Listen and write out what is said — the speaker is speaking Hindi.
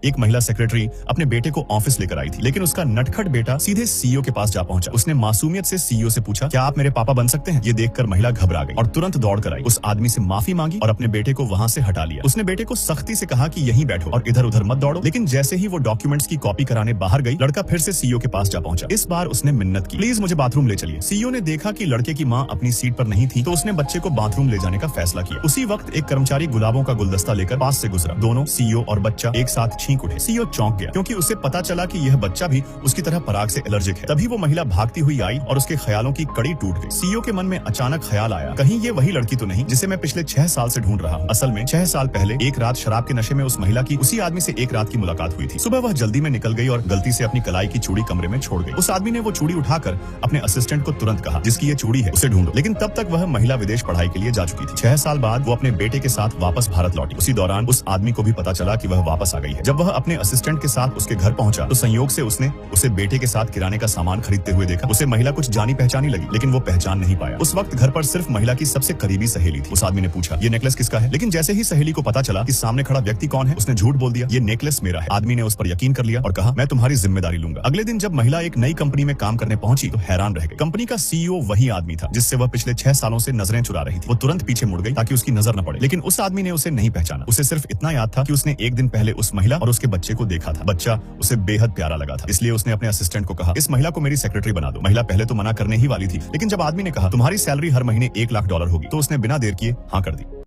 एक महिला सेक्रेटरी अपने बेटे को ऑफिस लेकर आई थी, लेकिन उसका नटखट बेटा सीधे सीईओ के पास जा पहुंचा। उसने मासूमियत से सीईओ से पूछा, क्या आप मेरे पापा बन सकते हैं? ये देखकर महिला घबरा गई और तुरंत दौड़ कर आई, उस आदमी से माफी मांगी और अपने बेटे को वहां से हटा लिया। उसने बेटे को सख्ती से कहा कि यहीं बैठो और इधर उधर मत दौड़ो। लेकिन जैसे ही वो डॉक्यूमेंट्स की कॉपी कराने बाहर गई, लड़का फिर से सीईओ के पास जा पहुंचा। इस बार उसने मिन्नत की, प्लीज मुझे बाथरूम ले चलिए। सीईओ ने देखा कि लड़के की माँ अपनी सीट पर नहीं थी, तो उसने बच्चे को बाथरूम ले जाने का फैसला किया। उसी वक्त एक कर्मचारी गुलाबों का गुलदस्ता लेकर पास से गुजरा। दोनों सीईओ और बच्चा एक साथ छींक उठे। सीईओ चौंक गया क्योंकि उसे पता चला कि यह बच्चा भी उसकी तरह पराग से एलर्जिक है। तभी वो महिला भागती हुई आई और उसके ख्यालों की कड़ी टूट गई। सीईओ के मन में अचानक ख्याल आया, कहीं ये वही लड़की तो नहीं जिसे मैं पिछले 6 साल से ढूंढ रहा हूँ। असल में 6 साल पहले एक रात शराब के नशे में उस महिला की उसी आदमी से एक रात की मुलाकात हुई थी। सुबह वह जल्दी में निकल गई और गलती से अपनी कलाई की चूड़ी कमरे में छोड़ गई। उस आदमी ने वो चूड़ी उठाकर अपने असिस्टेंट को तुरंत कहा, जिसकी ये चूड़ी है उसे ढूंढो। लेकिन तब तक वह महिला विदेश पढ़ाई के लिए जा चुकी थी। 6 साल बाद वो अपने बेटे के साथ वापस भारत लौटी। उसी दौरान उस आदमी को भी पता चला कि वह वापस आ गई है। जब वह अपने असिस्टेंट के साथ उसके घर पहुंचा तो संयोग से उसने उसे बेटे के साथ किराने का सामान खरीदते हुए देखा। उसे महिला कुछ जानी पहचानी लगी, लेकिन वो पहचान नहीं पाया। उस वक्त घर पर सिर्फ महिला की सबसे करीबी सहेली थी। उस आदमी ने पूछा, ये नेकलेस किसका है? लेकिन जैसे ही सहेली को पता चला कि सामने खड़ा व्यक्ति कौन है, उसने झूठ बोल दिया, ये नेकलेस मेरा है। आदमी ने उस पर यकीन कर लिया और कहा, मैं तुम्हारी जिम्मेदारी लूंगा। अगले दिन जब महिला एक नई कंपनी में काम करने पहुंची तो हैरान रह गई। कंपनी का सीईओ वही आदमी था जिससे वह पिछले 6 सालों से नजरें चुरा रही थी। वो तुरंत पीछे मुड़ गई ताकि उसकी नजर न पड़े, लेकिन उस आदमी ने उसे नहीं पहचाना। उसे सिर्फ इतना याद था कि उसने एक दिन पहले उस महिला और उसके बच्चे को देखा था। बच्चा उसे बेहद प्यारा लगा था, इसलिए उसने अपने असिस्टेंट को कहा, इस महिला को मेरी सेक्रेटरी बना दो। महिला पहले तो मना करने ही वाली थी, लेकिन जब आदमी ने कहा, तुम्हारी सैलरी हर महीने $1 लाख होगी, तो उसने बिना देर किए हाँ कर दी।